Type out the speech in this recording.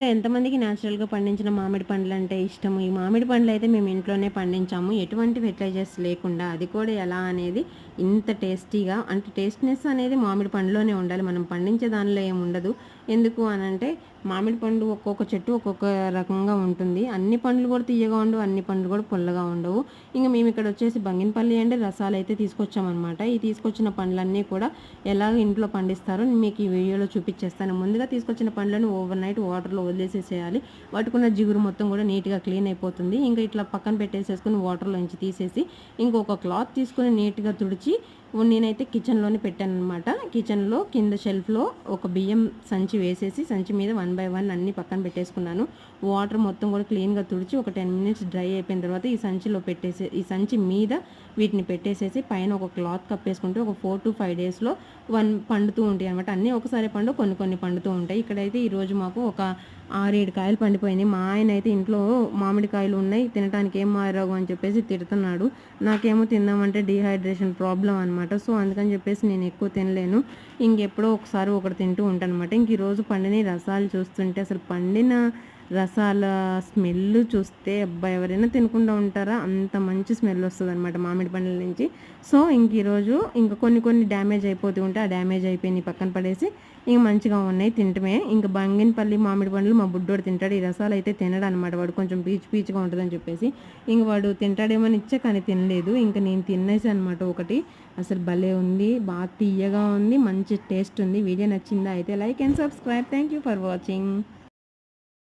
ఎంతమందికి న్యాచురల్‌గా పండించిన మామిడి పండ్లంటే ఇష్టము. ఈ మామిడి పండ్లయితే మేము ఇంట్లోనే పండించాము. ఎటువంటి ఫెర్టిలైజర్స్ లేకుండా. అది కూడా ఎలా అనేది ఇంత టేస్టీగా అంటే టేస్ట్‌నెస్ అనేది మామిడి పండులోనే ఉండాలి. మనం పండించే దానిలో ఏముండదు. ఎందుకు అనంటే మామిడి పండు ఒక్కొక్క చెట్టు ఒక్కొక్క రకంగా ఉంటుంది. అన్ని పండ్లు కూడా తియ్యగా ఉండవు. అన్ని పండ్లు కూడా పుల్లగా ఉండవు. ఇంక మేము ఇక్కడ వచ్చేసి బంగినపల్లి అంటే రసాలైతే తీసుకొచ్చామనమాట. ఈ తీసుకొచ్చిన పండ్లన్నీ కూడా ఎలాగ ఇంట్లో పండిస్తారో మీకు ఈ వీడియోలో చూపించేస్తాను. ముందుగా తీసుకొచ్చిన పండ్లను ఓవర్ నైట్ వాటర్‌లో వదిలేసేసేయాలి. వాటికున్న జిగురు మొత్తం కూడా నీట్‌గా క్లీన్ అయిపోతుంది. ఇంకా ఇట్లా పక్కన పెట్టేసేసుకొని వాటర్‌లోంచి తీసేసి ఇంకొక క్లాత్ తీసుకొని నీట్‌గా తుడిచి నేనైతే కిచెన్‌లోనే పెట్టాననమాట. కిచెన్‌లో కింద షెల్ఫ్‌లో ఒక బియ్యం సంచి వేసేసి సంచి మీద 1 బై 1 అన్నీ పక్కన పెట్టేసుకున్నాను. వాటర్ మొత్తం కూడా క్లీన్‌గా తుడిచి ఒక 10 మినిట్స్ డ్రై అయిపోయిన తర్వాత ఈ సంచి మీద వీటిని పెట్టేసేసి పైన ఒక క్లాత్ కప్పేసుకుంటే ఒక 4-5 డేస్‌లో పండుతూ ఉంటాయనమాట. అన్నీ ఒకసారే పండవు. కొన్ని కొన్ని పండుతూ ఉంటాయి. ఇక్కడైతే ఈరోజు మాకు ఒక 6, 7 కాయలు పండిపోయినాయి. మా ఆయనైతే ఇంట్లో మామిడికాయలు ఉన్నాయి తినటానికి ఏం మాయరోగం అని చెప్పేసి తిడుతున్నాడు. నాకేమో తిందామంటే డీహైడ్రేషన్ ప్రాబ్లమ్ అనమాట. సో, అందుకని చెప్పేసి నేను ఎక్కువ తినలేను. ఇంకెప్పుడో ఒకసారి ఒకటి తింటూ ఉంటాననమాట. ఇంక ఈరోజు పండిన రసాలు చూస్తుంటే అసలు పండిన రసాల స్మెల్ చూస్తే అబ్బా! ఎవరైనా తినకుండా ఉంటారా? అంత మంచి స్మెల్ వస్తదనమాట మామిడి పండ్ల నుంచి. సో, ఈరోజు ఇంక కొన్ని కొన్ని డ్యామేజ్ అయిపోతూ ఉంటే ఆ డ్యామేజ్ అయిపోయినయి పక్కన పడేసి ఇంక మంచిగా ఉన్నాయి తింటమే. ఇంక బంగినపల్లి మామిడి పండ్లు మా బుడ్డోడు తింటాడు. ఈ రసాలైతే తినడనమాట. వాడు కొంచెం పీచు పీచుగా ఉంటదని చెప్పేసి. ఇంక వాడు తింటాడేమో అని ఇచ్చా కానీ తినలేదు. ఇంక నేను తినేసాననమాట ఒకటి. అసలు భలే ఉంది. బాగా తియ్యగా ఉంది. మంచి టేస్ట్ ఉంది. వీడియో నచ్చిందా? అయితే like and subscribe. Thank you for watching.